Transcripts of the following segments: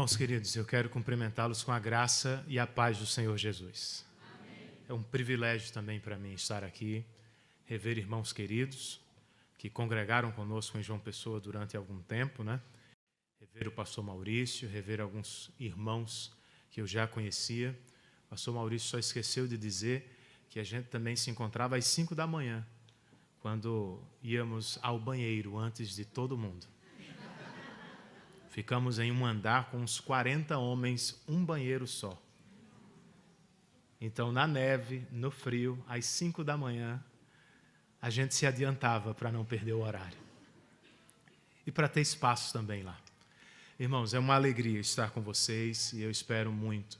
Irmãos queridos, eu quero cumprimentá-los com a graça e a paz do Senhor Jesus. Amém. É um privilégio também para mim estar aqui, rever irmãos queridos que congregaram conosco em João Pessoa durante algum tempo, né? Rever o pastor Maurício, rever alguns irmãos que eu já conhecia. O pastor Maurício só esqueceu de dizer que a gente também se encontrava às 5 da manhã, quando íamos ao banheiro antes de todo mundo. Ficamos em um andar com uns 40 homens, um banheiro só. Então, na neve, no frio, às 5 da manhã, a gente se adiantava para não perder o horário. E para ter espaço também lá. Irmãos, é uma alegria estar com vocês e eu espero muito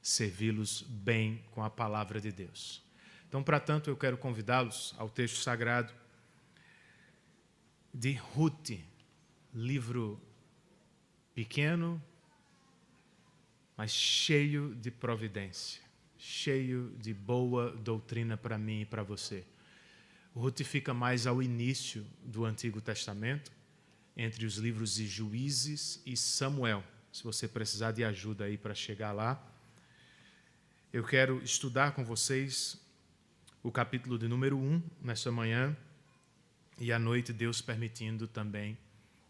servi-los bem com a palavra de Deus. Então, para tanto, eu quero convidá-los ao texto sagrado de Ruth, livro pequeno, mas cheio de providência, cheio de boa doutrina para mim e para você. Ruth fica mais ao início do Antigo Testamento, entre os livros de Juízes e Samuel. Se você precisar de ajuda aí para chegar lá, eu quero estudar com vocês o capítulo de número 1 nessa manhã e à noite, Deus permitindo também,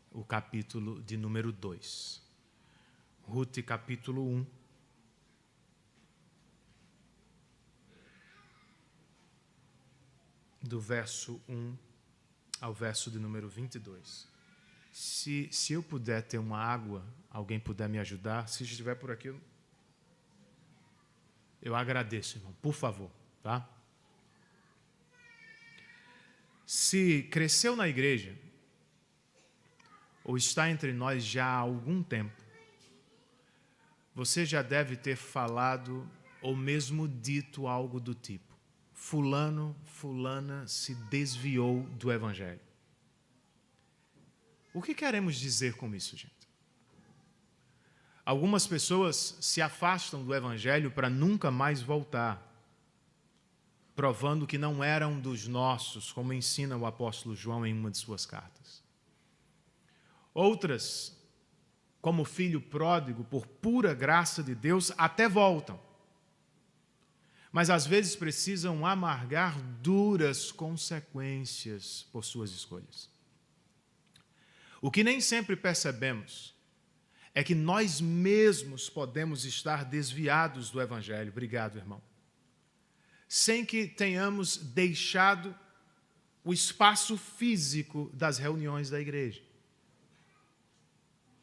o capítulo de número 2. Ruth, capítulo 1. Do verso 1 ao verso de número 22. Se eu puder ter uma água, alguém puder me ajudar, se estiver por aqui, eu agradeço, irmão, por favor, tá? Se cresceu na igreja, ou está entre nós já há algum tempo, você já deve ter falado ou mesmo dito algo do tipo: fulano, fulana se desviou do Evangelho. O que queremos dizer com isso, gente? Algumas pessoas se afastam do Evangelho para nunca mais voltar, provando que não eram dos nossos, como ensina o apóstolo João em uma de suas cartas. Outras, como filho pródigo, por pura graça de Deus, até voltam. Mas às vezes precisam amargar duras consequências por suas escolhas. O que nem sempre percebemos é que nós mesmos podemos estar desviados do Evangelho. Obrigado, irmão. Sem que tenhamos deixado o espaço físico das reuniões da igreja.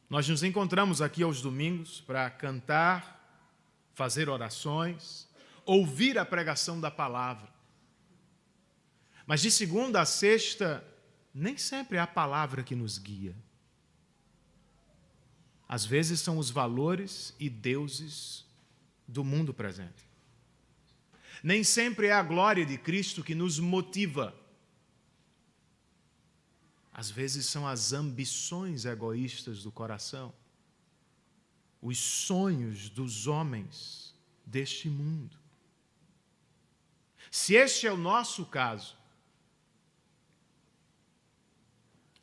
Nós nos encontramos aqui aos domingos para cantar, fazer orações, ouvir a pregação da palavra. Mas de segunda a sexta, nem sempre é a palavra que nos guia. Às vezes são os valores e deuses do mundo presente. Nem sempre é a glória de Cristo que nos motiva. Às vezes são as ambições egoístas do coração, os sonhos dos homens deste mundo. Se este é o nosso caso,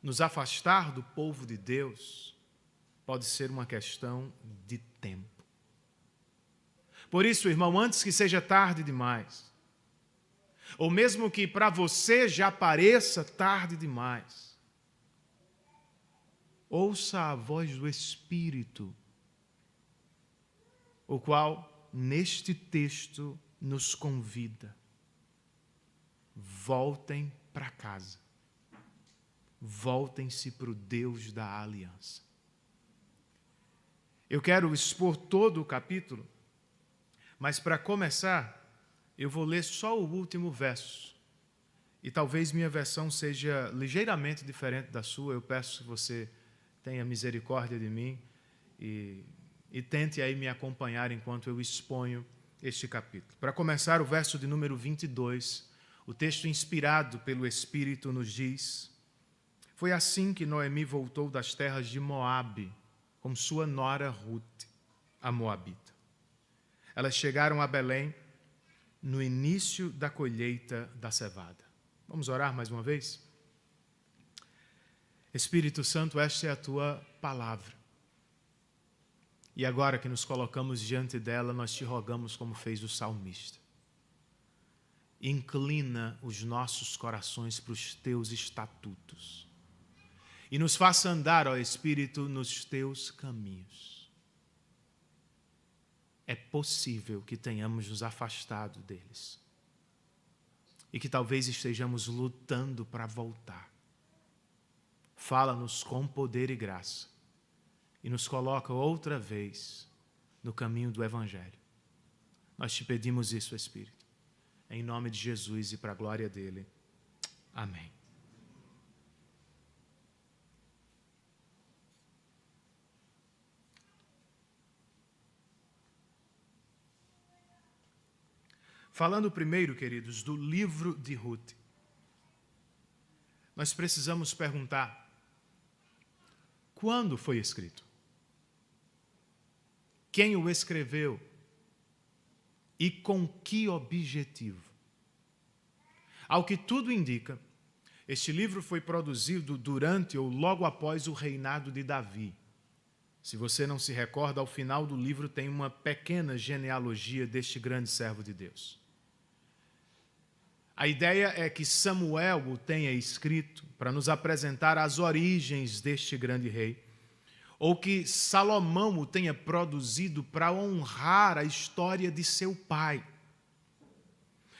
nos afastar do povo de Deus pode ser uma questão de tempo. Por isso, irmão, antes que seja tarde demais, ou mesmo que para você já pareça tarde demais, ouça a voz do Espírito, o qual, neste texto, nos convida. Voltem para casa. Voltem-se para o Deus da aliança. Eu quero expor todo o capítulo, mas para começar, eu vou ler só o último verso. E talvez minha versão seja ligeiramente diferente da sua. Eu peço que você tenha misericórdia de mim e tente aí me acompanhar enquanto eu exponho este capítulo. Para começar, o verso de número 22, o texto inspirado pelo Espírito nos diz: foi assim que Noemi voltou das terras de Moabe, com sua nora Ruth, a Moabita. Elas chegaram a Belém no início da colheita da cevada. Vamos orar mais uma vez? Espírito Santo, esta é a tua palavra. E agora que nos colocamos diante dela, nós te rogamos como fez o salmista. Inclina os nossos corações para os teus estatutos. E nos faça andar, ó Espírito, nos teus caminhos. É possível que tenhamos nos afastado deles. E que talvez estejamos lutando para voltar. Fala-nos com poder e graça. E nos coloca outra vez no caminho do Evangelho. Nós te pedimos isso, Espírito. Em nome de Jesus e para a glória dele. Amém. Falando primeiro, queridos, do livro de Ruth, nós precisamos perguntar: quando foi escrito? Quem o escreveu? E com que objetivo? Ao que tudo indica, este livro foi produzido durante ou logo após o reinado de Davi. Se você não se recorda, ao final do livro tem uma pequena genealogia deste grande servo de Deus. A ideia é que Samuel o tenha escrito para nos apresentar as origens deste grande rei, ou que Salomão o tenha produzido para honrar a história de seu pai.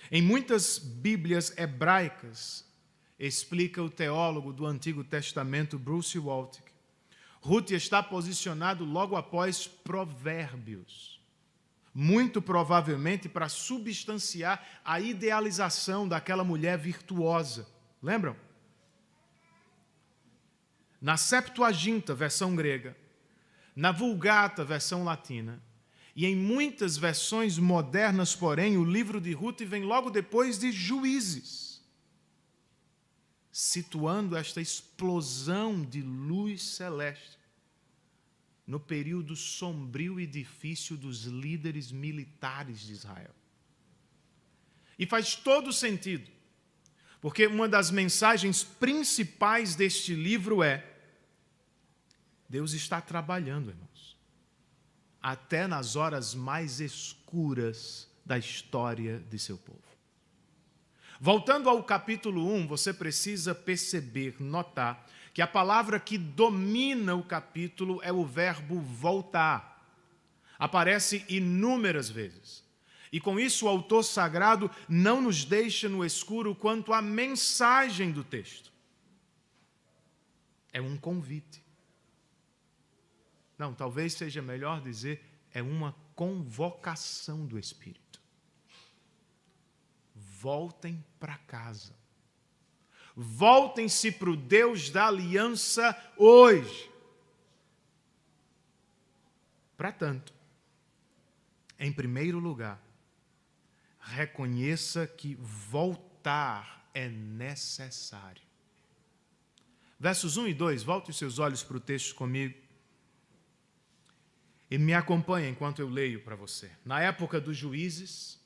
Em muitas Bíblias hebraicas, explica o teólogo do Antigo Testamento Bruce Waltke, Ruth está posicionado logo após Provérbios, muito provavelmente para substanciar a idealização daquela mulher virtuosa. Lembram? Na Septuaginta, versão grega, na Vulgata, versão latina, e em muitas versões modernas, porém, o livro de Ruth vem logo depois de Juízes, situando esta explosão de luz celeste no período sombrio e difícil dos líderes militares de Israel. E faz todo sentido, porque uma das mensagens principais deste livro é: Deus está trabalhando, irmãos, até nas horas mais escuras da história de seu povo. Voltando ao capítulo 1, você precisa perceber, notar, que a palavra que domina o capítulo é o verbo voltar. Aparece inúmeras vezes. E com isso o autor sagrado não nos deixa no escuro quanto à mensagem do texto. É um convite. Não, talvez seja melhor dizer, é uma convocação do Espírito. Voltem para casa. Voltem-se para o Deus da aliança hoje. Para tanto, em primeiro lugar, reconheça que voltar é necessário. Versos 1 e 2, volte os seus olhos para o texto comigo e me acompanhe enquanto eu leio para você. Na época dos juízes,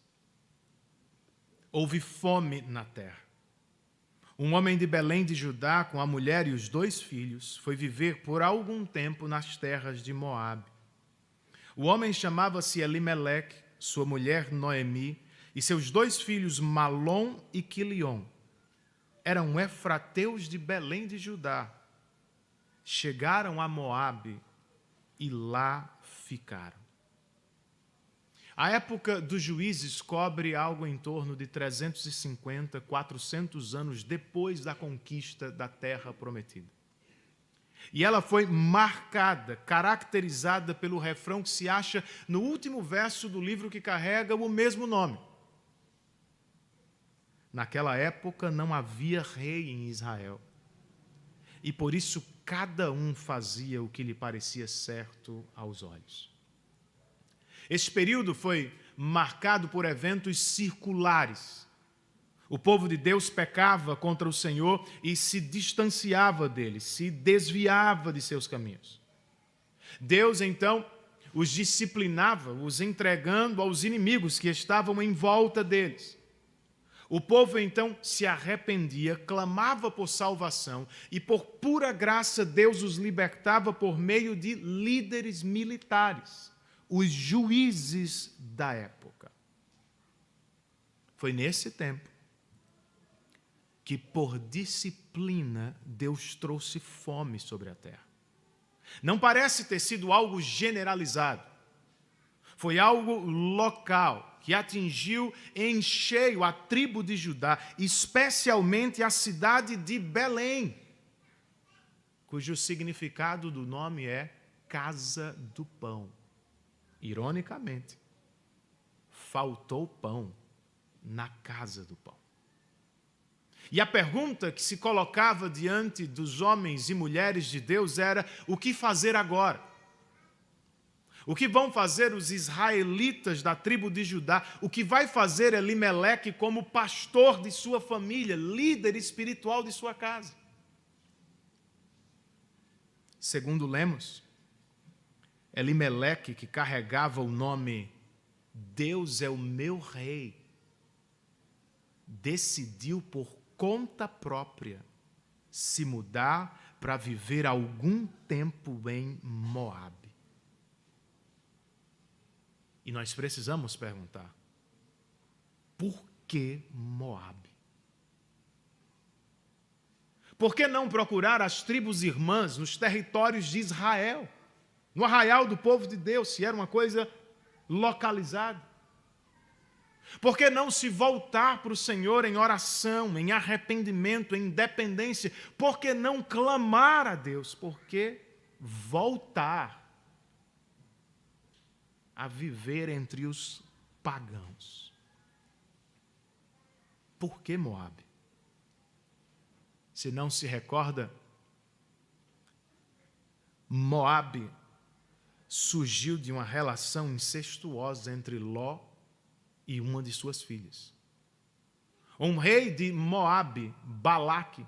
houve fome na terra. Um homem de Belém de Judá, com a mulher e os 2 filhos, foi viver por algum tempo nas terras de Moabe. O homem chamava-se Elimeleque, sua mulher Noemi, e seus 2 filhos Malom e Quilion. Eram efrateus de Belém de Judá. Chegaram a Moabe e lá ficaram. A época dos juízes cobre algo em torno de 350, 400 anos depois da conquista da terra prometida. E ela foi marcada, caracterizada pelo refrão que se acha no último verso do livro que carrega o mesmo nome. Naquela época não havia rei em Israel. E por isso cada um fazia o que lhe parecia certo aos olhos. Esse período foi marcado por eventos circulares. O povo de Deus pecava contra o Senhor e se distanciava dele, se desviava de seus caminhos. Deus, então, os disciplinava, os entregando aos inimigos que estavam em volta deles. O povo então se arrependia, clamava por salvação e por pura graça Deus os libertava por meio de líderes militares, os juízes da época. Foi nesse tempo que por disciplina Deus trouxe fome sobre a terra. Não parece ter sido algo generalizado. Foi algo local, que atingiu em cheio a tribo de Judá, especialmente a cidade de Belém, cujo significado do nome é Casa do Pão. Ironicamente, faltou pão na casa do pão. E a pergunta que se colocava diante dos homens e mulheres de Deus era: o que fazer agora? O que vão fazer os israelitas da tribo de Judá? O que vai fazer Elimeleque como pastor de sua família, líder espiritual de sua casa? Segundo lemos, Elimeleque, que carregava o nome Deus é o meu rei, decidiu por conta própria se mudar para viver algum tempo em Moabe. E nós precisamos perguntar: por que Moabe? Por que não procurar as tribos irmãs nos territórios de Israel, no arraial do povo de Deus, se era uma coisa localizada? Por que não se voltar para o Senhor em oração, em arrependimento, em dependência? Por que não clamar a Deus? Por que voltar a viver entre os pagãos? Por que Moabe? Se não se recorda, Moabe surgiu de uma relação incestuosa entre Ló e uma de suas filhas. Um rei de Moabe, Balaque,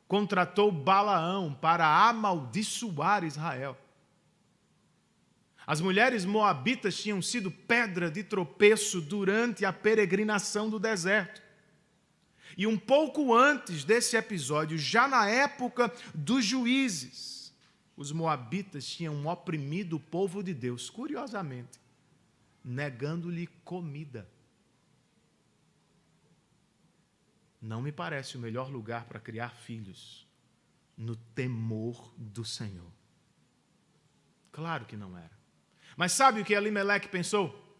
contratou Balaão para amaldiçoar Israel. As mulheres moabitas tinham sido pedra de tropeço durante a peregrinação do deserto. E um pouco antes desse episódio, já na época dos juízes, os moabitas tinham oprimido o povo de Deus, curiosamente, negando-lhe comida. Não me parece o melhor lugar para criar filhos, no temor do Senhor. Claro que não era. Mas sabe o que Elimeleque pensou?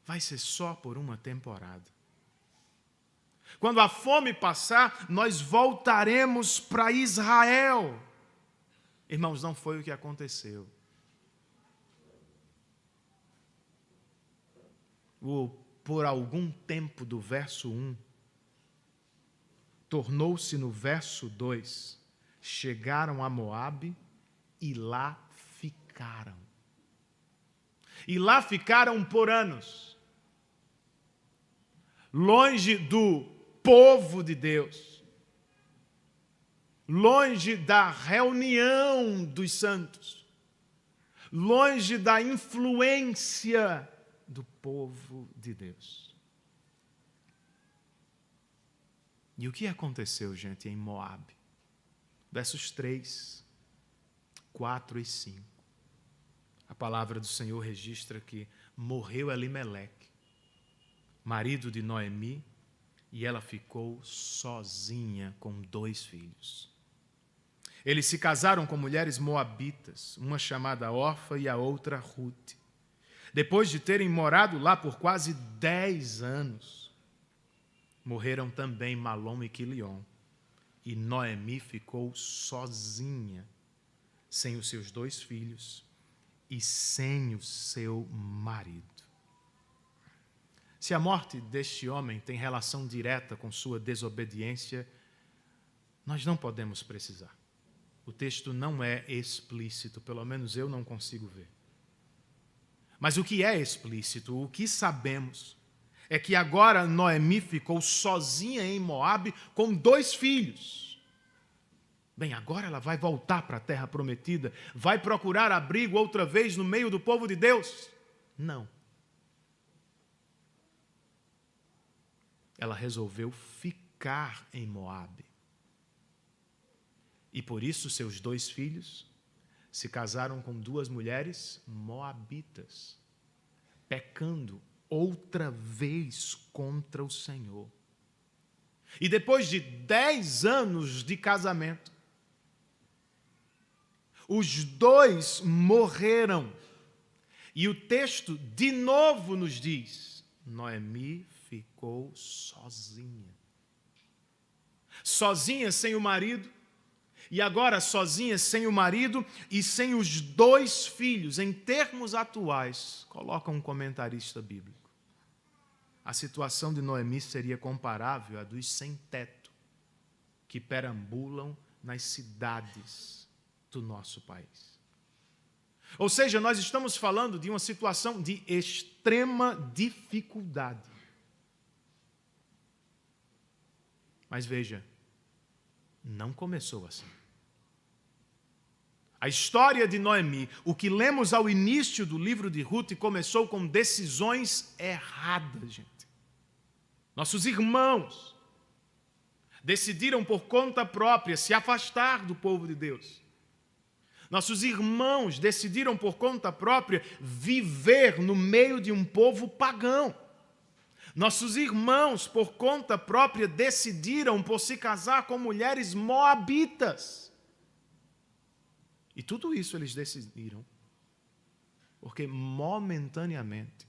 Vai ser só por uma temporada. Quando a fome passar, nós voltaremos para Israel. Irmãos, não foi o que aconteceu. Por algum tempo do verso 1, tornou-se no verso 2, chegaram a Moabe e lá ficaram. E lá ficaram por anos, longe do povo de Deus, longe da reunião dos santos, longe da influência do povo de Deus. E o que aconteceu, gente, em Moabe? Versos 3, 4 e 5. A palavra do Senhor registra que morreu Elimeleque, marido de Noemi, e ela ficou sozinha com 2 filhos. Eles se casaram com mulheres moabitas, uma chamada Orfa e a outra Rute. Depois de terem morado lá por quase 10 anos, morreram também Malom e Quilion, e Noemi ficou sozinha, sem os seus 2 filhos e sem o seu marido. Se a morte deste homem tem relação direta com sua desobediência, nós não podemos precisar. O texto não é explícito, pelo menos eu não consigo ver. Mas o que é explícito, o que sabemos, é que agora Noemi ficou sozinha em Moabe com 2 filhos. Bem, agora ela vai voltar para a terra prometida, vai procurar abrigo outra vez no meio do povo de Deus? Não. ela resolveu ficar em Moabe. E por isso seus 2 filhos se casaram com 2 mulheres moabitas, pecando outra vez contra o Senhor. E depois de 10 anos de casamento, os 2 morreram. E o texto de novo nos diz: Noemi ficou sozinha. Sozinha sem o marido, e agora sozinha sem o marido e sem os 2 filhos. Em termos atuais, coloca um comentarista bíblico, a situação de Noemi seria comparável à dos sem-teto que perambulam nas cidades do nosso país. Ou seja, nós estamos falando de uma situação de extrema dificuldade. Mas veja, não começou assim. A história de Noemi, o que lemos ao início do livro de Ruth, começou com decisões erradas, gente. Nossos irmãos decidiram por conta própria se afastar do povo de Deus. Nossos irmãos decidiram por conta própria viver no meio de um povo pagão. Nossos irmãos, por conta própria, decidiram por se casar com mulheres moabitas. E tudo isso eles decidiram porque momentaneamente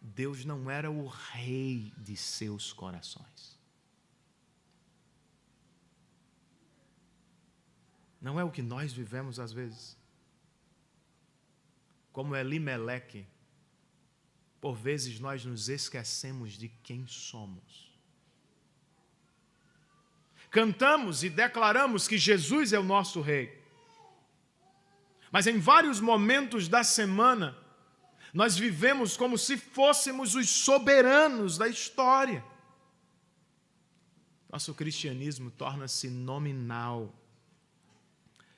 Deus não era o rei de seus corações. Não é o que nós vivemos às vezes. Como Elimeleque, por vezes nós nos esquecemos de quem somos. Cantamos e declaramos que Jesus é o nosso rei. Mas em vários momentos da semana, nós vivemos como se fôssemos os soberanos da história. Nosso cristianismo torna-se nominal.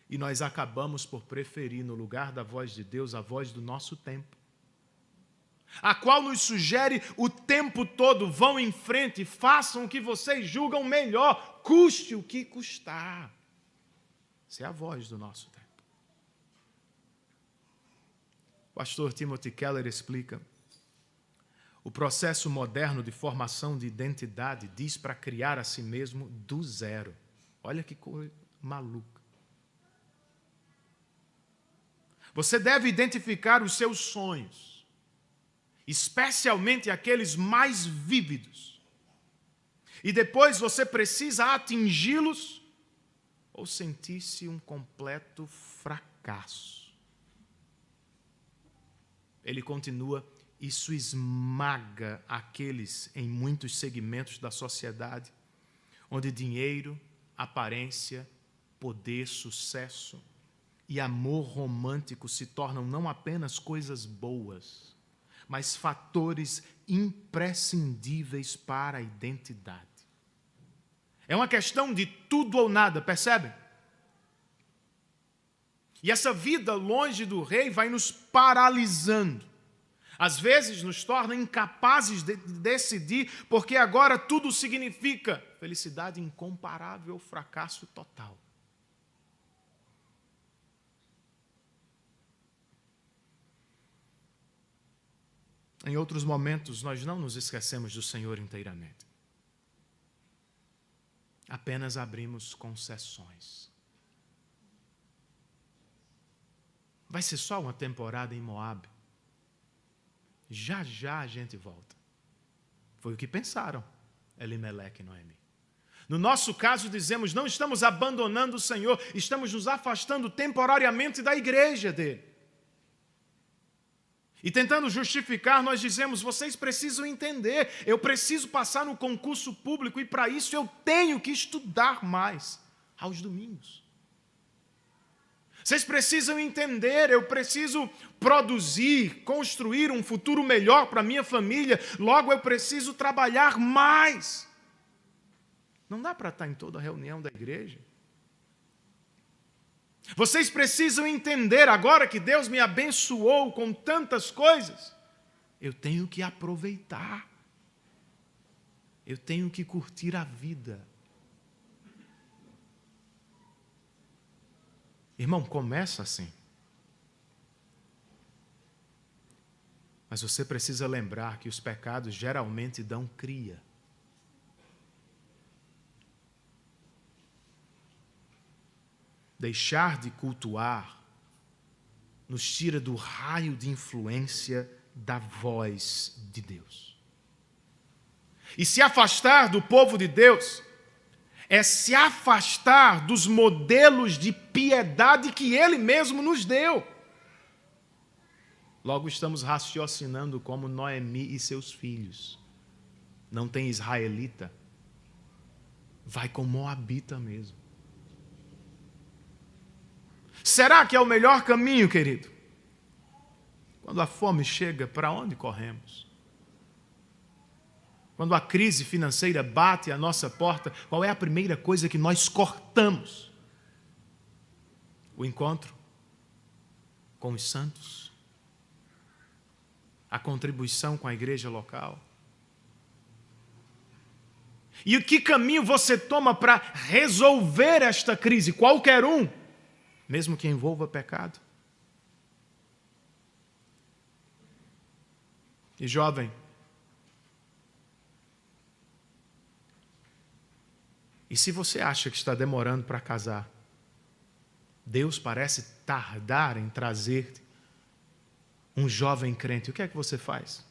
E nós acabamos por preferir, no lugar da voz de Deus, a voz do nosso tempo, a qual nos sugere o tempo todo: vão em frente, façam o que vocês julgam melhor, custe o que custar. Essa é a voz do nosso tempo. O pastor Timothy Keller explica: o processo moderno de formação de identidade diz para criar a si mesmo do zero. Olha que coisa maluca. Você deve identificar os seus sonhos, especialmente aqueles mais vívidos. E depois você precisa atingi-los ou sentir-se um completo fracasso. Ele continua: isso esmaga aqueles em muitos segmentos da sociedade, onde dinheiro, aparência, poder, sucesso e amor romântico se tornam não apenas coisas boas, mas fatores imprescindíveis para a identidade. É uma questão de tudo ou nada, percebem? E essa vida longe do rei vai nos paralisando. Às vezes nos torna incapazes de decidir, porque agora tudo significa felicidade incomparável, fracasso total. Em outros momentos, nós não nos esquecemos do Senhor inteiramente. Apenas abrimos concessões. Vai ser só uma temporada em Moabe. Já já a gente volta. Foi o que pensaram Elimeleque e Noemi. No nosso caso, dizemos: não estamos abandonando o Senhor, estamos nos afastando temporariamente da igreja dele. E tentando justificar, nós dizemos: vocês precisam entender, eu preciso passar no concurso público e para isso eu tenho que estudar mais aos domingos. Vocês precisam entender, eu preciso produzir, construir um futuro melhor para a minha família, logo eu preciso trabalhar mais. Não dá para estar em toda a reunião da igreja. Vocês precisam entender, agora que Deus me abençoou com tantas coisas, Eu tenho que aproveitar. Eu tenho que curtir a vida. Irmão, começa assim. Mas você precisa lembrar que os pecados geralmente dão cria. Deixar de cultuar nos tira do raio de influência da voz de Deus. E se afastar do povo de Deus é se afastar dos modelos de piedade que Ele mesmo nos deu. Logo estamos raciocinando como Noemi e seus filhos. Não tem israelita. Vai com moabita mesmo. Será que é o melhor caminho, querido? Quando a fome chega, para onde corremos? Quando a crise financeira bate à nossa porta, qual é a primeira coisa que nós cortamos? O encontro com os santos. A contribuição com a igreja local. E que caminho você toma para resolver esta crise? Qualquer um, mesmo que envolva pecado. E jovem, e se você acha que está demorando para casar, Deus parece tardar em trazer um jovem crente. O que é que você faz?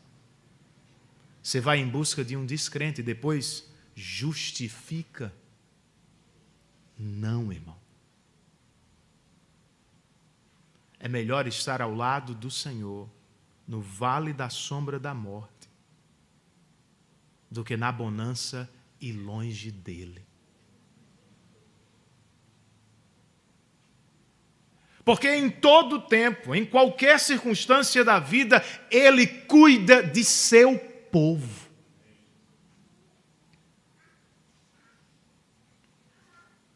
Você vai em busca de um descrente e depois justifica? Não, irmão. É melhor estar ao lado do Senhor, no vale da sombra da morte, do que na bonança e longe dele. Porque em todo tempo, em qualquer circunstância da vida, Ele cuida de seu povo.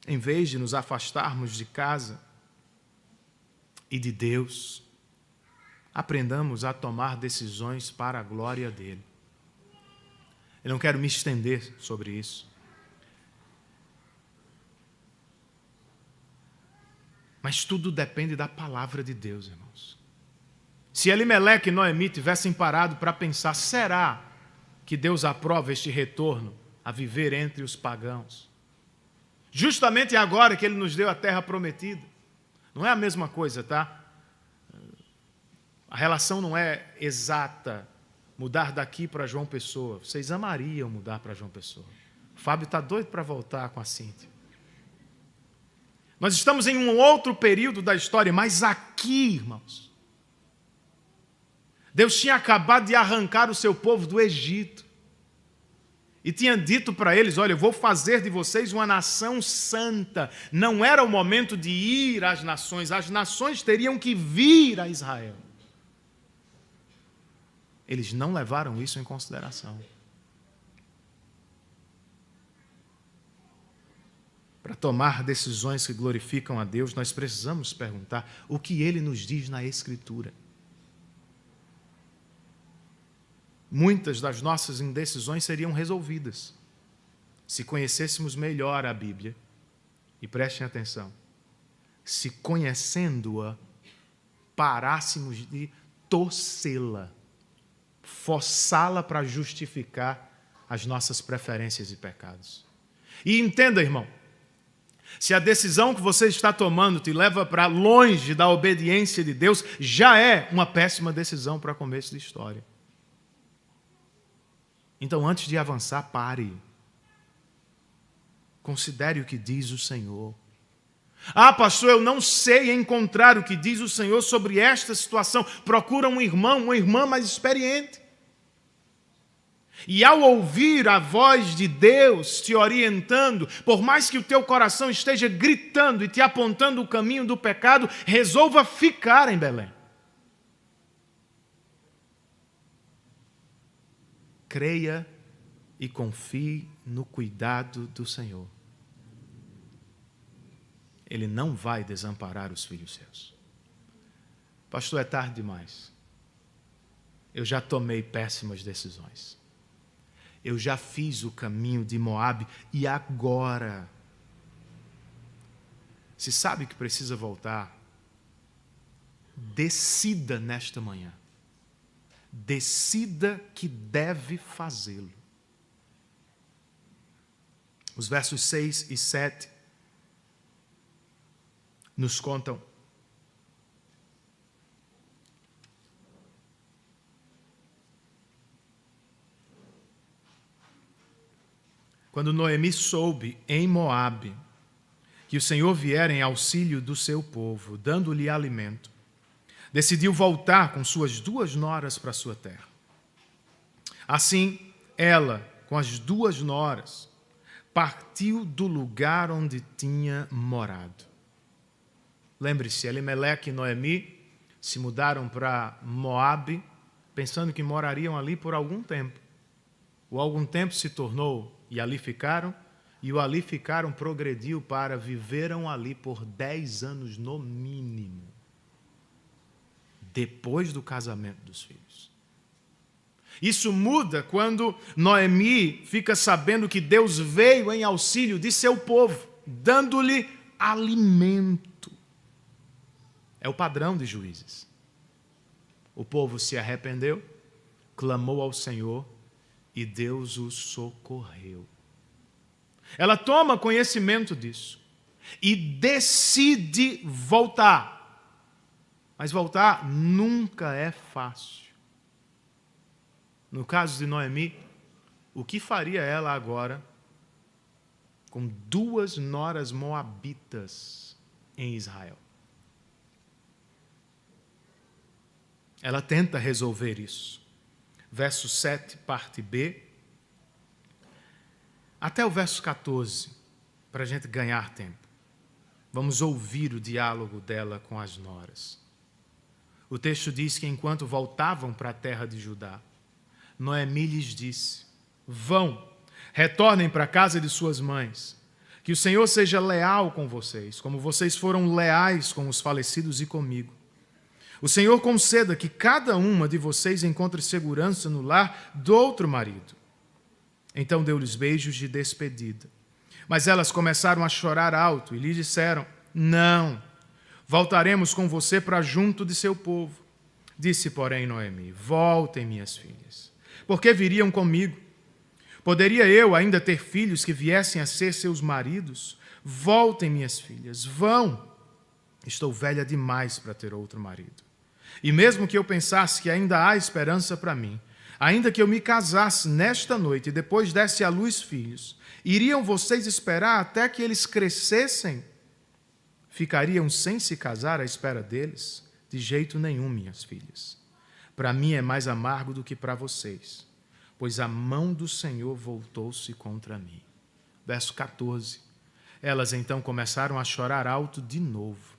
Em vez de nos afastarmos de casa e de Deus, aprendamos a tomar decisões para a glória dEle. Eu não quero me estender sobre isso. Mas tudo depende da palavra de Deus, irmãos. Se Elimeleque e Noemi tivessem parado para pensar, será que Deus aprova este retorno a viver entre os pagãos? Justamente agora que Ele nos deu a terra prometida. Não é a mesma coisa, tá? A relação não é exata. Mudar daqui para João Pessoa. Vocês amariam mudar para João Pessoa. O Fábio está doido para voltar com a Cíntia. Nós estamos em um outro período da história, mas aqui, irmãos, Deus tinha acabado de arrancar o seu povo do Egito e tinha dito para eles, olha, eu vou fazer de vocês uma nação santa. Não era o momento de ir às nações teriam que vir a Israel. Eles não levaram isso em consideração. Para tomar decisões que glorificam a Deus, nós precisamos perguntar o que Ele nos diz na Escritura. Muitas das nossas indecisões seriam resolvidas se conhecêssemos melhor a Bíblia. E prestem atenção, se conhecendo-a, parássemos de torcê-la, forçá-la para justificar as nossas preferências e pecados. E entenda, irmão, se a decisão que você está tomando te leva para longe da obediência de Deus, já é uma péssima decisão para começo de história. Então, antes de avançar, pare. Considere o que diz o Senhor. Ah, pastor, eu não sei encontrar o que diz o Senhor sobre esta situação. Procura um irmão, uma irmã mais experiente. E ao ouvir a voz de Deus te orientando, por mais que o teu coração esteja gritando e te apontando o caminho do pecado, resolva ficar em Belém. Creia e confie no cuidado do Senhor. Ele não vai desamparar os filhos seus. Pastor, é tarde demais. eu já tomei péssimas decisões. Eu já fiz o caminho de Moabe e agora, se sabe que precisa voltar, decida nesta manhã. Decida que deve fazê-lo. Os versos 6 e 7 nos contam quando Noemi soube em Moabe que o Senhor viera em auxílio do seu povo, dando-lhe alimento, decidiu voltar com suas 2 noras para sua terra. Assim, ela, com as 2 noras, partiu do lugar onde tinha morado. Lembre-se, Elimeleque e Noemi se mudaram para Moabe, pensando que morariam ali por algum tempo. O algum tempo se tornou, e ali ficaram, e o ali ficaram progrediu para viveram ali por 10 anos no mínimo, depois do casamento dos filhos. Isso muda quando Noemi fica sabendo que Deus veio em auxílio de seu povo, dando-lhe alimento. É o padrão de Juízes. O povo se arrependeu, clamou ao Senhor e Deus os socorreu. Ela toma conhecimento disso e decide voltar. Mas voltar nunca é fácil. No caso de Noemi, o que faria ela agora com 2 noras moabitas em Israel? Ela tenta resolver isso. Verso 7, parte B, até o verso 14, para a gente ganhar tempo. Vamos ouvir o diálogo dela com as noras. O texto diz que enquanto voltavam para a terra de Judá, Noemi lhes disse: vão, retornem para a casa de suas mães, que o Senhor seja leal com vocês, como vocês foram leais com os falecidos e comigo. O Senhor conceda que cada uma de vocês encontre segurança no lar do outro marido. Então deu-lhes beijos de despedida. Mas elas começaram a chorar alto e lhe disseram: não, voltaremos com você para junto de seu povo. Disse, porém, Noemi: voltem, minhas filhas. Por que viriam comigo? Poderia eu ainda ter filhos que viessem a ser seus maridos? Voltem, minhas filhas, vão. Estou velha demais para ter outro marido. E mesmo que eu pensasse que ainda há esperança para mim, ainda que eu me casasse nesta noite e depois desse à luz filhos, iriam vocês esperar até que eles crescessem? Ficariam sem se casar à espera deles? De jeito nenhum, minhas filhas. Para mim é mais amargo do que para vocês, pois a mão do Senhor voltou-se contra mim. Verso 14. Elas então começaram a chorar alto de novo.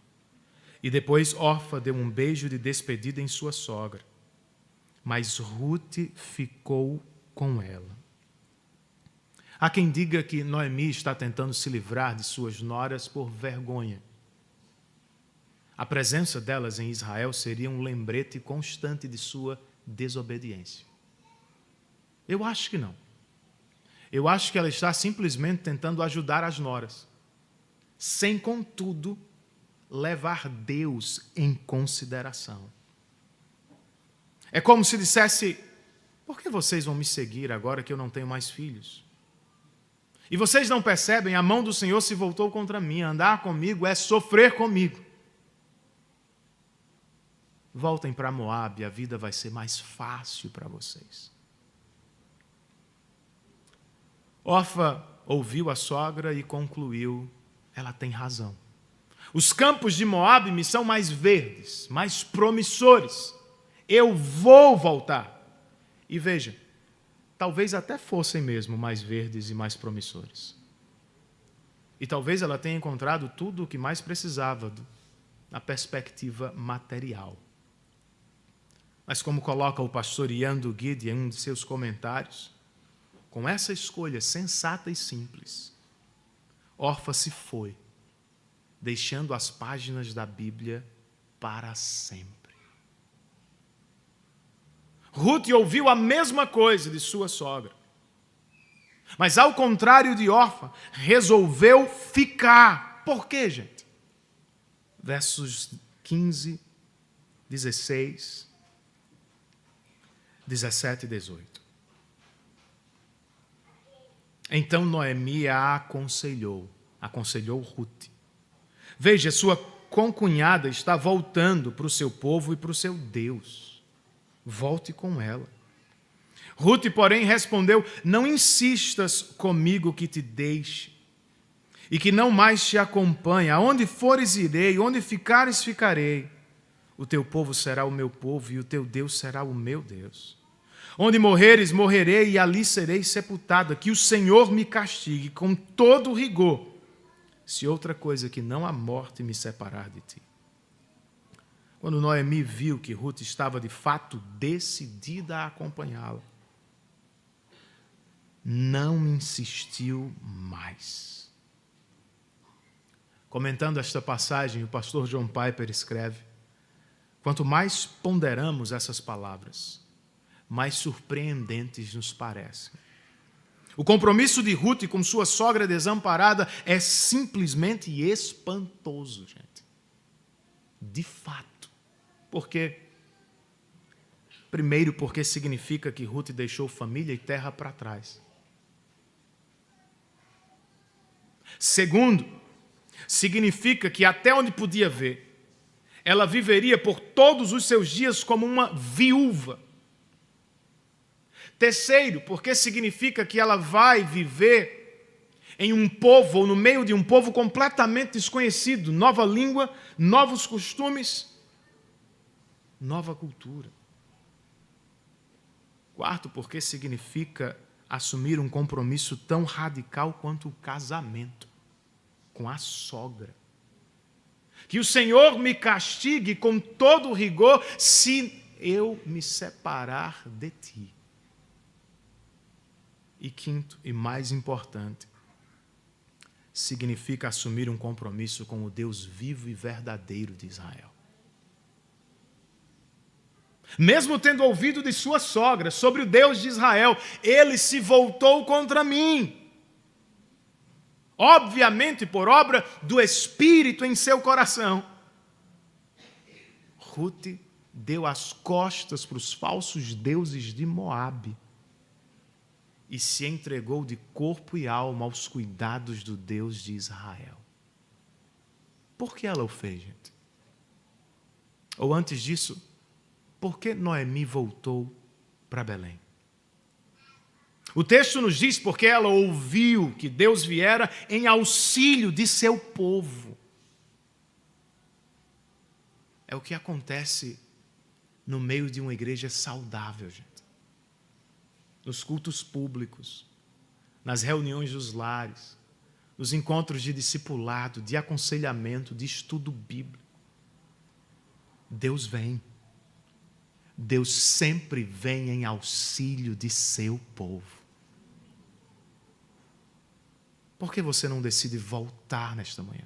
E depois Orfa deu um beijo de despedida em sua sogra. Mas Ruth ficou com ela. Há quem diga que Noemi está tentando se livrar de suas noras por vergonha. A presença delas em Israel seria um lembrete constante de sua desobediência. Eu acho que não. Eu acho que ela está simplesmente tentando ajudar as noras, sem, contudo, levar Deus em consideração. É como se dissesse: por que vocês vão me seguir agora que eu não tenho mais filhos? E vocês não percebem, a mão do Senhor se voltou contra mim. Andar comigo é sofrer comigo. Voltem para Moabe, a vida vai ser mais fácil para vocês. Orfa ouviu a sogra e concluiu: ela tem razão. Os campos de Moabe me são mais verdes, mais promissores. Eu vou voltar. E veja, talvez até fossem mesmo mais verdes e mais promissores. E talvez ela tenha encontrado tudo o que mais precisava na perspectiva material. Mas como coloca o pastor Ian Duguid em um de seus comentários, com essa escolha sensata e simples, Orfa se foi, deixando as páginas da Bíblia para sempre. Ruth ouviu a mesma coisa de sua sogra. Mas, ao contrário de Orfa, resolveu ficar. Por quê, gente? Versos 15, 16, 17 e 18. Então Noemi a aconselhou Ruth. Veja, sua concunhada está voltando para o seu povo e para o seu Deus. Volte com ela. Ruth, porém, respondeu: não insistas comigo que te deixe e que não mais te acompanhe. Aonde fores, irei, onde ficares, ficarei. O teu povo será o meu povo e o teu Deus será o meu Deus. Onde morreres, morrerei e ali serei sepultada. Que o Senhor me castigue com todo rigor, se outra coisa que não a morte me separar de ti. Quando Noemi viu que Ruth estava de fato decidida a acompanhá-la, não insistiu mais. Comentando esta passagem, o pastor John Piper escreve: quanto mais ponderamos essas palavras, mais surpreendentes nos parecem. O compromisso de Ruth com sua sogra desamparada é simplesmente espantoso, gente. De fato. Por quê? Primeiro, porque significa que Ruth deixou família e terra para trás. Segundo, significa que até onde podia ver, ela viveria por todos os seus dias como uma viúva. Terceiro, porque significa que ela vai viver em um povo, ou no meio de um povo completamente desconhecido, nova língua, novos costumes, nova cultura. Quarto, porque significa assumir um compromisso tão radical quanto o casamento com a sogra. Que o Senhor me castigue com todo rigor se eu me separar de ti. E quinto, e mais importante, significa assumir um compromisso com o Deus vivo e verdadeiro de Israel. Mesmo tendo ouvido de sua sogra sobre o Deus de Israel, ele se voltou contra mim. Obviamente por obra do Espírito em seu coração. Ruth deu as costas para os falsos deuses de Moabe e se entregou de corpo e alma aos cuidados do Deus de Israel. Por que ela o fez, gente? Ou antes disso, por que Noemi voltou para Belém? O texto nos diz porque ela ouviu que Deus viera em auxílio de seu povo. É o que acontece no meio de uma igreja saudável, gente. Nos cultos públicos, nas reuniões dos lares, nos encontros de discipulado, de aconselhamento, de estudo bíblico. Deus vem. Deus sempre vem em auxílio de seu povo. Por que você não decide voltar nesta manhã?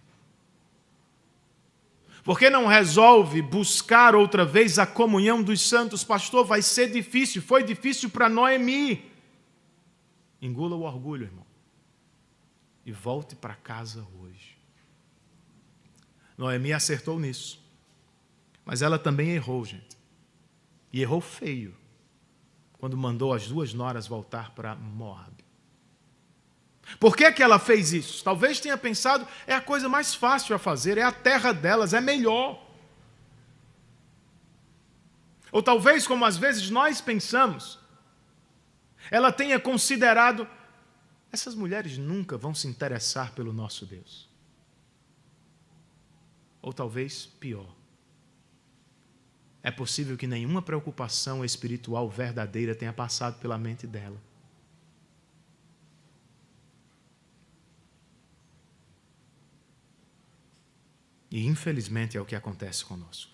Por que não resolve buscar outra vez a comunhão dos santos? Pastor, vai ser difícil. Foi difícil para Noemi. Engula o orgulho, irmão. E volte para casa hoje. Noemi acertou nisso. Mas ela também errou, gente. E errou feio. Quando mandou as 2 noras voltar para Moabe. Por que ela fez isso? Talvez tenha pensado, é a coisa mais fácil a fazer, é a terra delas, é melhor. Ou talvez, como às vezes nós pensamos, ela tenha considerado, essas mulheres nunca vão se interessar pelo nosso Deus. Ou talvez pior. É possível que nenhuma preocupação espiritual verdadeira tenha passado pela mente dela. E infelizmente é o que acontece conosco.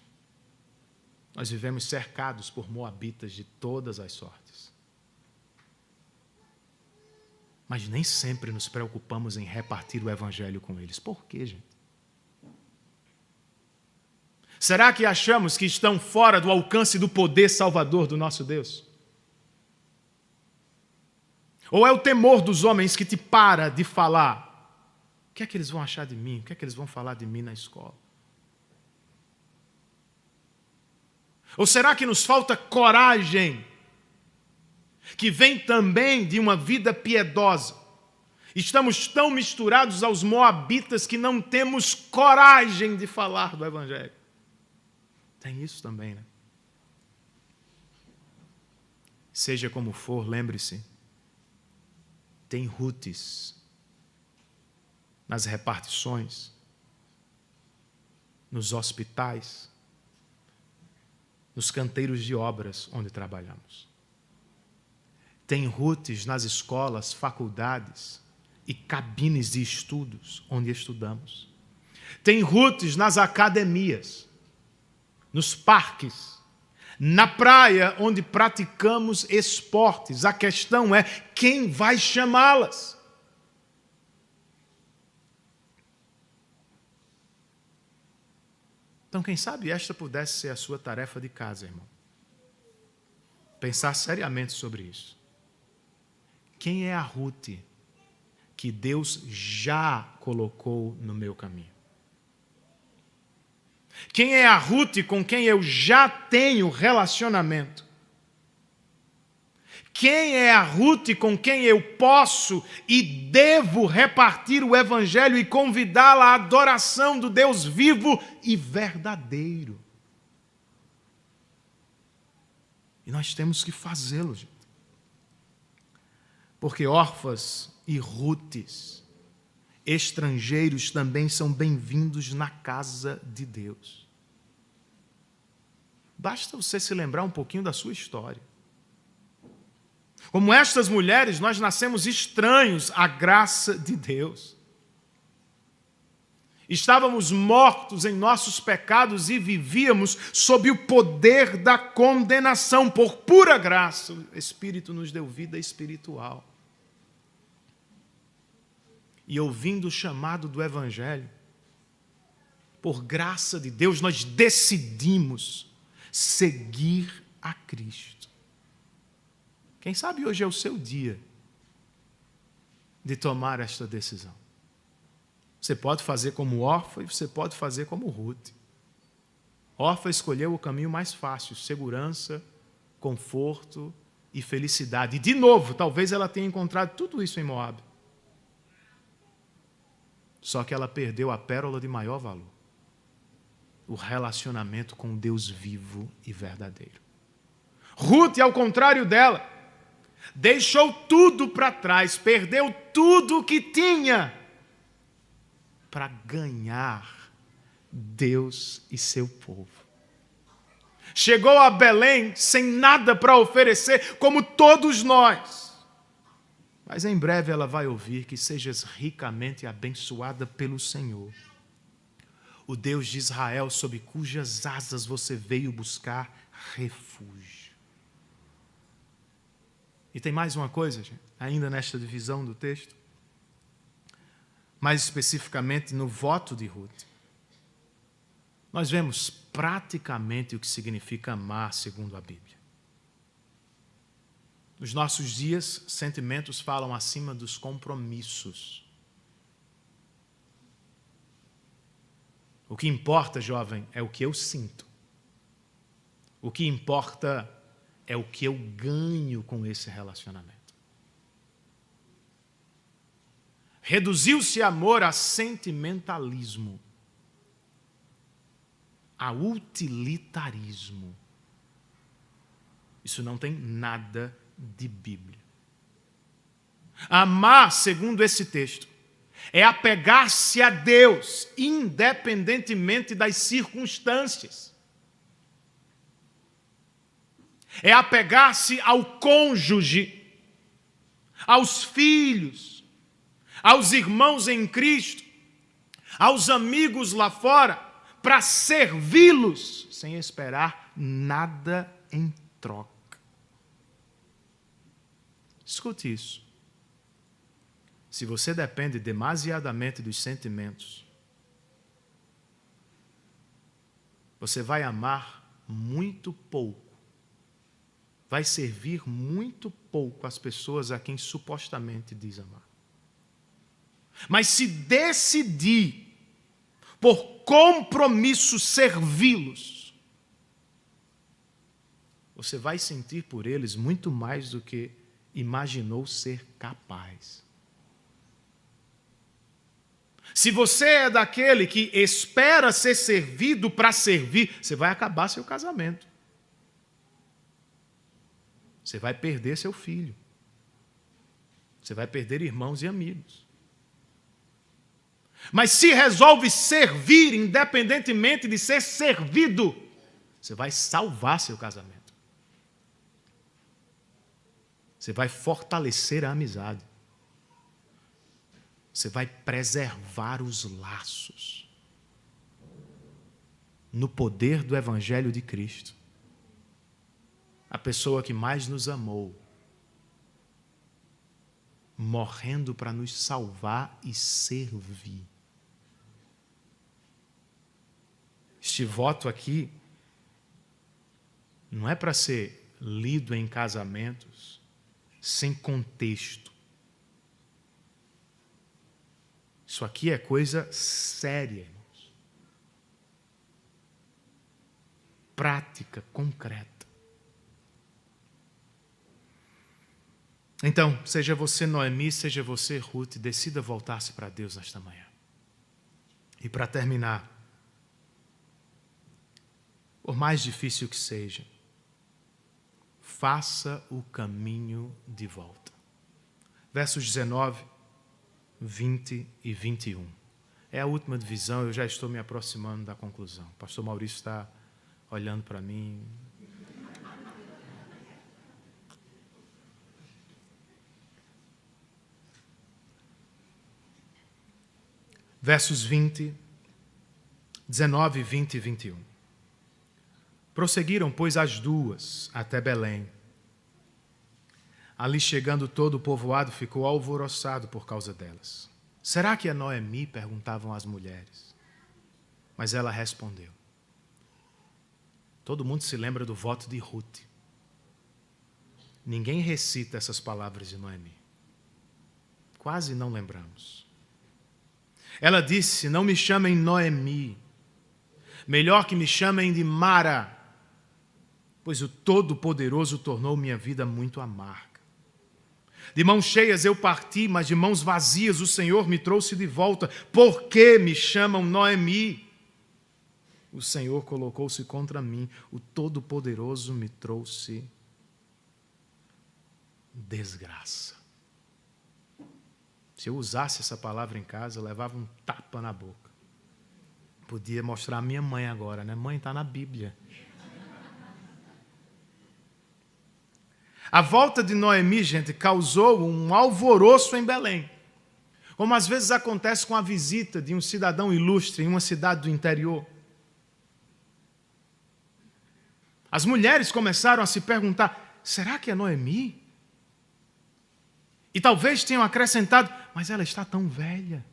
Nós vivemos cercados por moabitas de todas as sortes. Mas nem sempre nos preocupamos em repartir o evangelho com eles. Por quê, gente? Será que achamos que estão fora do alcance do poder salvador do nosso Deus? Ou é o temor dos homens que te para de falar? O que é que eles vão achar de mim? O que é que eles vão falar de mim na escola? Ou será que nos falta coragem, que vem também de uma vida piedosa? Estamos tão misturados aos moabitas que não temos coragem de falar do Evangelho. Tem isso também, né? Seja como for, lembre-se, tem Rutes nas repartições, nos hospitais, nos canteiros de obras onde trabalhamos. Tem Rutes nas escolas, faculdades e cabines de estudos onde estudamos. Tem Rutes nas academias, nos parques, na praia onde praticamos esportes. A questão é quem vai chamá-las. Então, quem sabe esta pudesse ser a sua tarefa de casa, irmão. Pensar seriamente sobre isso. Quem é a Ruth que Deus já colocou no meu caminho? Quem é a Ruth com quem eu já tenho relacionamento? Quem é a Ruth com quem eu posso e devo repartir o Evangelho e convidá-la à adoração do Deus vivo e verdadeiro? E nós temos que fazê-lo, gente. Porque órfãs e Rutes, estrangeiros, também são bem-vindos na casa de Deus. Basta você se lembrar um pouquinho da sua história. Como estas mulheres, nós nascemos estranhos à graça de Deus. Estávamos mortos em nossos pecados e vivíamos sob o poder da condenação. Por pura graça, o Espírito nos deu vida espiritual. E ouvindo o chamado do Evangelho, por graça de Deus, nós decidimos seguir a Cristo. Quem sabe hoje é o seu dia de tomar esta decisão. Você pode fazer como Orfa e você pode fazer como Ruth. Orfa escolheu o caminho mais fácil, segurança, conforto e felicidade. E de novo, talvez ela tenha encontrado tudo isso em Moabe. Só que ela perdeu a pérola de maior valor. O relacionamento com Deus vivo e verdadeiro. Ruth, ao contrário dela, deixou tudo para trás, perdeu tudo o que tinha para ganhar Deus e seu povo. Chegou a Belém sem nada para oferecer, como todos nós. Mas em breve ela vai ouvir que sejas ricamente abençoada pelo Senhor, o Deus de Israel, sob cujas asas você veio buscar refúgio. E tem mais uma coisa, gente, ainda nesta divisão do texto, mais especificamente no voto de Ruth. Nós vemos praticamente o que significa amar segundo a Bíblia. Nos nossos dias, sentimentos falam acima dos compromissos. O que importa, jovem, é o que eu sinto. O que importa é o que eu ganho com esse relacionamento. Reduziu-se amor a sentimentalismo, a utilitarismo. Isso não tem nada de Bíblia. Amar, segundo esse texto, é apegar-se a Deus, independentemente das circunstâncias. É apegar-se ao cônjuge, aos filhos, aos irmãos em Cristo, aos amigos lá fora, para servi-los sem esperar nada em troca. Escute isso. Se você depende demasiadamente dos sentimentos, você vai amar muito pouco vai servir muito pouco às pessoas a quem supostamente diz amar. Mas se decidir por compromisso servi-los, você vai sentir por eles muito mais do que imaginou ser capaz. Se você é daquele que espera ser servido para servir, você vai acabar seu casamento. Você vai perder seu filho. Você vai perder irmãos e amigos. Mas se resolve servir, independentemente de ser servido, você vai salvar seu casamento. Você vai fortalecer a amizade. Você vai preservar os laços no poder do Evangelho de Cristo. A pessoa que mais nos amou, morrendo para nos salvar e servir. Este voto aqui não é para ser lido em casamentos sem contexto. Isso aqui é coisa séria, irmãos. Prática, concreta. Então, seja você Noemi, seja você Ruth, decida voltar-se para Deus nesta manhã. E para terminar, por mais difícil que seja, faça o caminho de volta. Versos 19, 20 e 21. É a última divisão, eu já estou me aproximando da conclusão. O pastor Maurício está olhando para mim. Versos 20, 19, 20 e 21. Prosseguiram, pois, as duas até Belém. Ali chegando, todo o povoado ficou alvoroçado por causa delas. Será que é Noemi? Perguntavam as mulheres. Mas ela respondeu. Todo mundo se lembra do voto de Ruth. Ninguém recita essas palavras de Noemi. Quase não lembramos. Ela disse, não me chamem Noemi. Melhor que me chamem de Mara, pois o Todo-Poderoso tornou minha vida muito amarga. De mãos cheias eu parti, mas de mãos vazias o Senhor me trouxe de volta. Por que me chamam Noemi? O Senhor colocou-se contra mim, o Todo-Poderoso me trouxe desgraça. Se eu usasse essa palavra em casa, eu levava um tapa na boca. Podia mostrar a minha mãe agora, né? Mãe, está na Bíblia. A volta de Noemi, gente, causou um alvoroço em Belém. Como às vezes acontece com a visita de um cidadão ilustre em uma cidade do interior. As mulheres começaram a se perguntar, será que é Noemi? E talvez tenham acrescentado, mas ela está tão velha.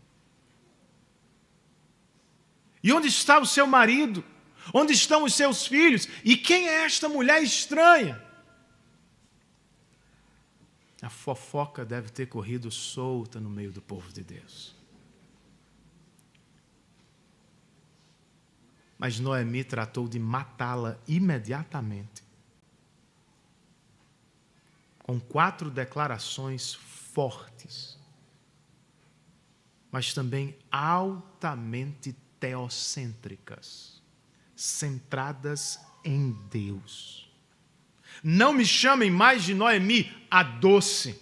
E onde está o seu marido? Onde estão os seus filhos? E quem é esta mulher estranha? A fofoca deve ter corrido solta no meio do povo de Deus. Mas Noemi tratou de matá-la imediatamente. Com 4 declarações fortes, mas também altamente teocêntricas, centradas em Deus. Não me chamem mais de Noemi, a doce.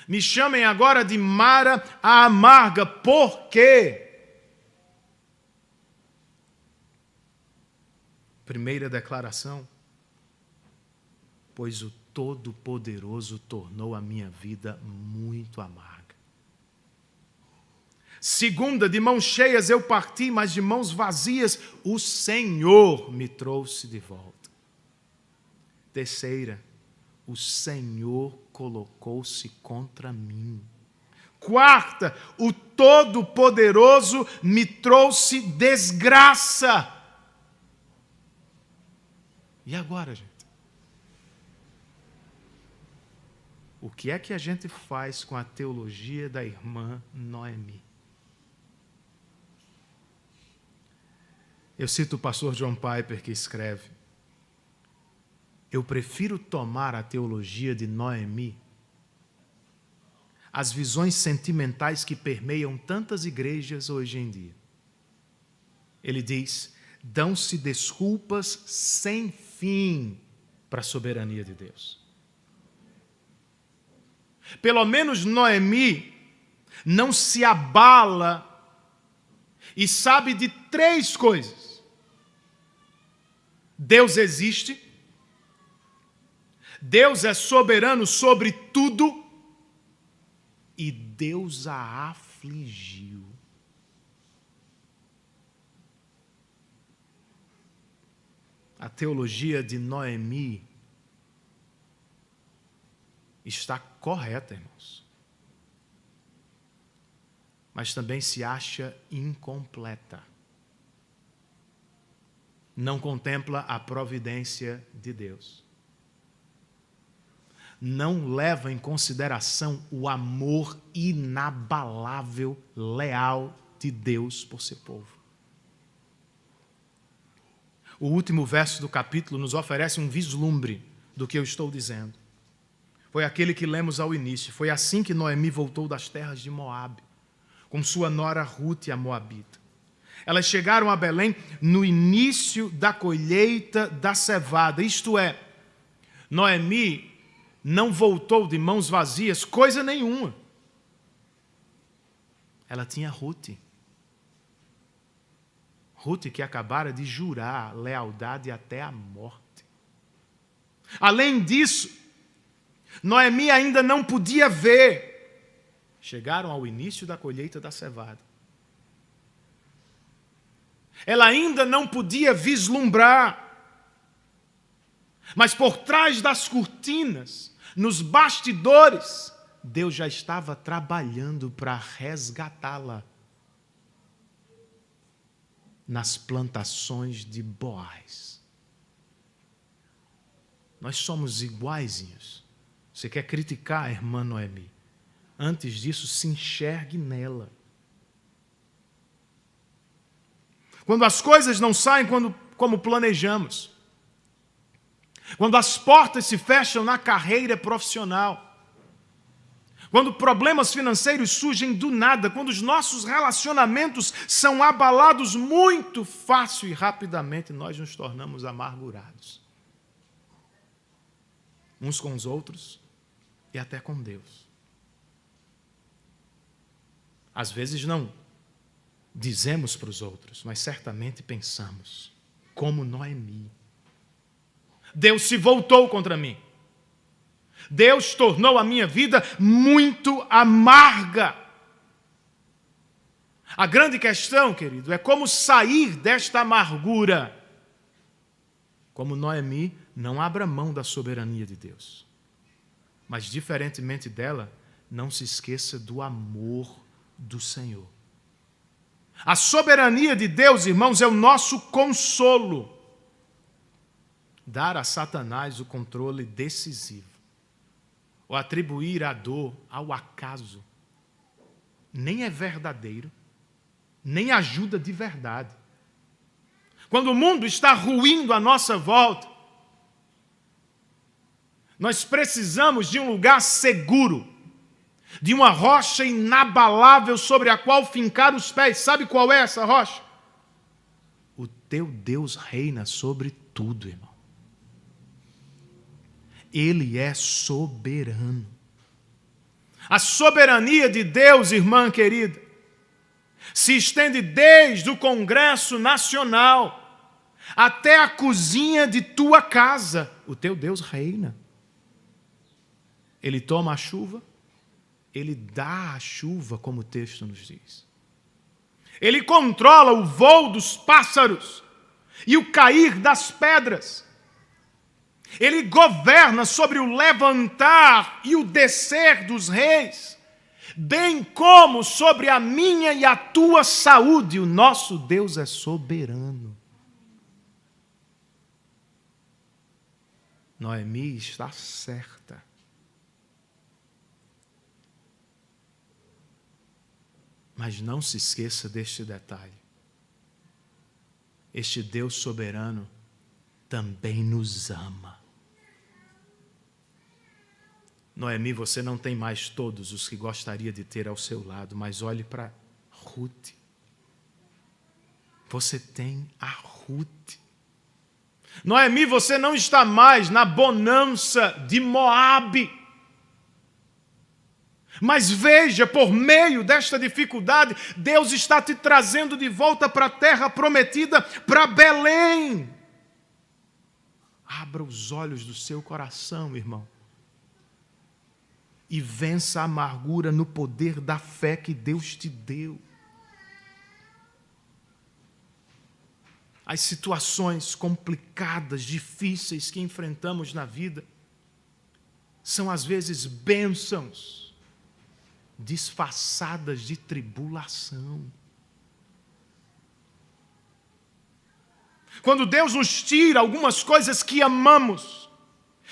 Me chamem agora de Mara, a amarga. Por quê? Primeira declaração. Pois o Todo-Poderoso tornou a minha vida muito amarga. Segunda, de mãos cheias eu parti, mas de mãos vazias o Senhor me trouxe de volta. Terceira, o Senhor colocou-se contra mim. Quarta, o Todo-Poderoso me trouxe desgraça. E agora, gente? o que é que a gente faz com a teologia da irmã Noemi? Eu cito o pastor John Piper, que escreve: eu prefiro tomar a teologia de Noemi, as visões sentimentais que permeiam tantas igrejas hoje em dia. Ele diz: dão-se desculpas sem fim para a soberania de Deus. Pelo menos Noemi não se abala e sabe de 3 coisas. Deus existe, Deus é soberano sobre tudo e Deus a afligiu. A teologia de Noemi está correta, irmãos. Mas também se acha incompleta. Não contempla a providência de Deus. Não leva em consideração o amor inabalável, leal de Deus por seu povo. O último verso do capítulo nos oferece um vislumbre do que eu estou dizendo. Foi aquele que lemos ao início. Foi assim que Noemi voltou das terras de Moabe, com sua nora Rute, a moabita. Elas chegaram a Belém no início da colheita da cevada. Isto é, Noemi não voltou de mãos vazias, coisa nenhuma. Ela tinha Rute. Rute que acabara de jurar lealdade até a morte. Além disso, Noemi ainda não podia ver. Chegaram ao início da colheita da cevada. Ela ainda não podia vislumbrar. Mas por trás das cortinas, nos bastidores, Deus já estava trabalhando para resgatá-la nas plantações de Boaz. Nós somos iguaizinhos. Você quer criticar a irmã Noemi? Antes disso, se enxergue nela. Quando as coisas não saem como planejamos, quando as portas se fecham na carreira profissional, quando problemas financeiros surgem do nada, quando os nossos relacionamentos são abalados muito fácil e rapidamente, nós nos tornamos amargurados. Uns com os outros e até com Deus. Às vezes não dizemos para os outros, mas certamente pensamos, como Noemi. Deus se voltou contra mim. Deus tornou a minha vida muito amarga. A grande questão, querido, é como sair desta amargura. Como Noemi, não abra mão da soberania de Deus. Mas, diferentemente dela, não se esqueça do amor do Senhor. A soberania de Deus, irmãos, é o nosso consolo. Dar a Satanás o controle decisivo, ou atribuir a dor ao acaso, nem é verdadeiro, nem ajuda de verdade. Quando o mundo está ruindo à nossa volta, nós precisamos de um lugar seguro, de uma rocha inabalável sobre a qual fincar os pés. Sabe qual é essa rocha? O teu Deus reina sobre tudo, irmão. Ele é soberano. A soberania de Deus, irmã querida, se estende desde o Congresso Nacional até a cozinha de tua casa. O teu Deus reina. Ele toma a chuva, Ele dá a chuva, como o texto nos diz. Ele controla o voo dos pássaros e o cair das pedras. Ele governa sobre o levantar e o descer dos reis, bem como sobre a minha e a tua saúde. O nosso Deus é soberano. Noemi está certa. Mas não se esqueça deste detalhe. Este Deus soberano também nos ama. Noemi, você não tem mais todos os que gostaria de ter ao seu lado, mas olhe para Ruth. Você tem a Ruth. Noemi, você não está mais na bonança de Moabe. Mas veja, por meio desta dificuldade, Deus está te trazendo de volta para a terra prometida, para Belém. Abra os olhos do seu coração, irmão, e vença a amargura no poder da fé que Deus te deu. As situações complicadas, difíceis que enfrentamos na vida são às vezes bênçãos disfarçadas de tribulação. Quando Deus nos tira algumas coisas que amamos,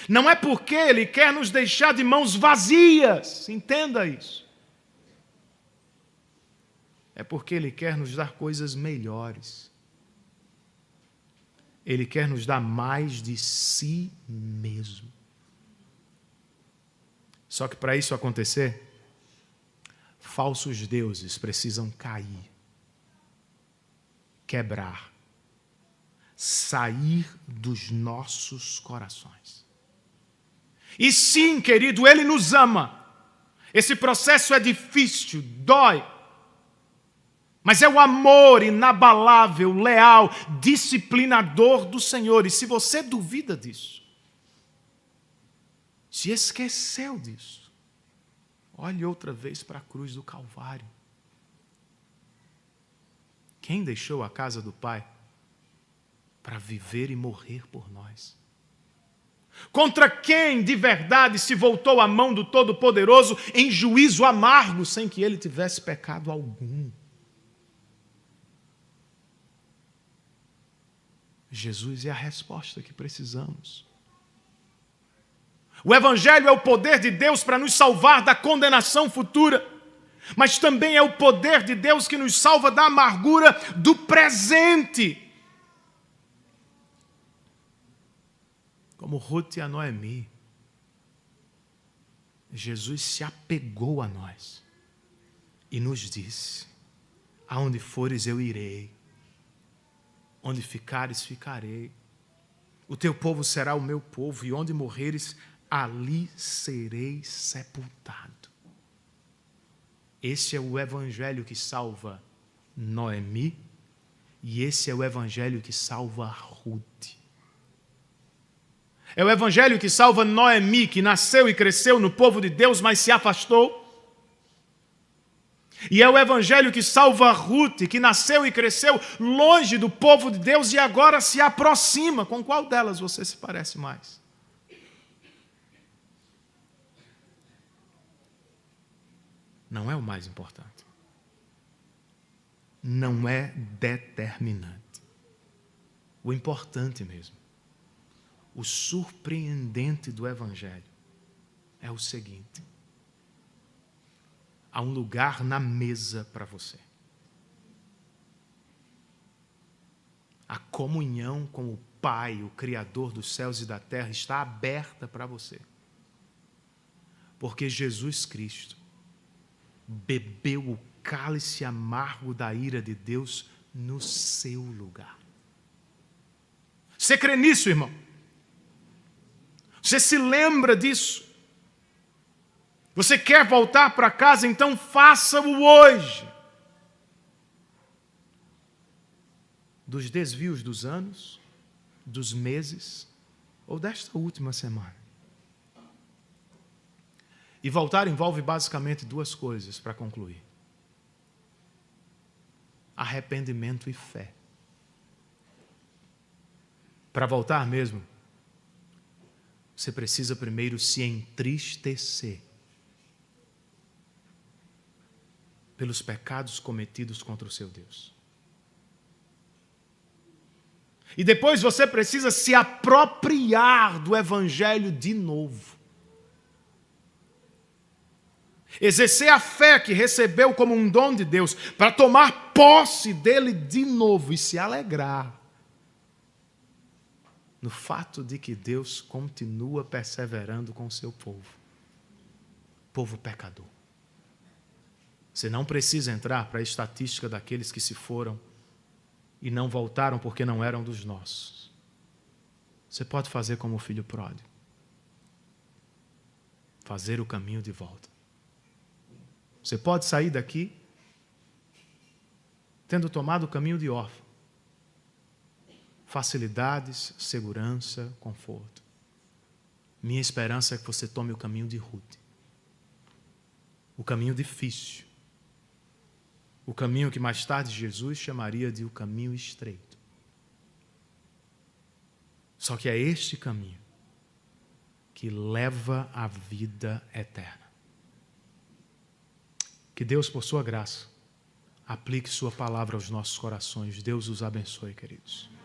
não é porque Ele quer nos deixar de mãos vazias, entenda isso. É porque Ele quer nos dar coisas melhores. Ele quer nos dar mais de si mesmo. Só que para isso acontecer, falsos deuses precisam cair, quebrar, sair dos nossos corações. E sim, querido, Ele nos ama. Esse processo é difícil, dói. Mas é o amor inabalável, leal, disciplinador do Senhor. E se você duvida disso, se esqueceu disso, olhe outra vez para a cruz do Calvário. Quem deixou a casa do Pai para viver e morrer por nós? Contra quem de verdade se voltou a mão do Todo-Poderoso em juízo amargo, sem que ele tivesse pecado algum? Jesus é a resposta que precisamos. O Evangelho é o poder de Deus para nos salvar da condenação futura, mas também é o poder de Deus que nos salva da amargura do presente. Como Ruth e a Noemi, Jesus se apegou a nós e nos disse: aonde fores eu irei, onde ficares ficarei, o teu povo será o meu povo, e onde morreres, ali serei sepultado. Esse é o Evangelho que salva Noemi, e esse é o Evangelho que salva Ruth. É o Evangelho que salva Noemi, que nasceu e cresceu no povo de Deus, mas se afastou. E é o Evangelho que salva Ruth, que nasceu e cresceu longe do povo de Deus e agora se aproxima. Com qual delas você se parece mais? Não é o mais importante. Não é determinante. O importante mesmo, o surpreendente do Evangelho é o seguinte: há um lugar na mesa para você. A comunhão com o Pai, o Criador dos céus e da terra, está aberta para você. Porque Jesus Cristo bebeu o cálice amargo da ira de Deus no seu lugar. Você crê nisso, irmão? Você se lembra disso? Você quer voltar para casa? Então faça-o hoje. Dos desvios dos anos, dos meses ou desta última semana. E voltar envolve basicamente duas coisas para concluir: arrependimento e fé. Para voltar mesmo, você precisa primeiro se entristecer pelos pecados cometidos contra o seu Deus. E depois você precisa se apropriar do Evangelho de novo. Exercer a fé que recebeu como um dom de Deus para tomar posse dele de novo e se alegrar no fato de que Deus continua perseverando com o seu povo pecador. Você não precisa entrar para a estatística daqueles que se foram e não voltaram porque não eram dos nossos. Você pode fazer como o filho pródigo. Fazer o caminho de volta. Você pode sair daqui tendo tomado o caminho de órfão. Facilidades, segurança, conforto. Minha esperança é que você tome o caminho de Ruth. O caminho difícil. O caminho que mais tarde Jesus chamaria de o caminho estreito. Só que é este caminho que leva à vida eterna. Que Deus, por sua graça, aplique sua palavra aos nossos corações. Deus os abençoe, queridos.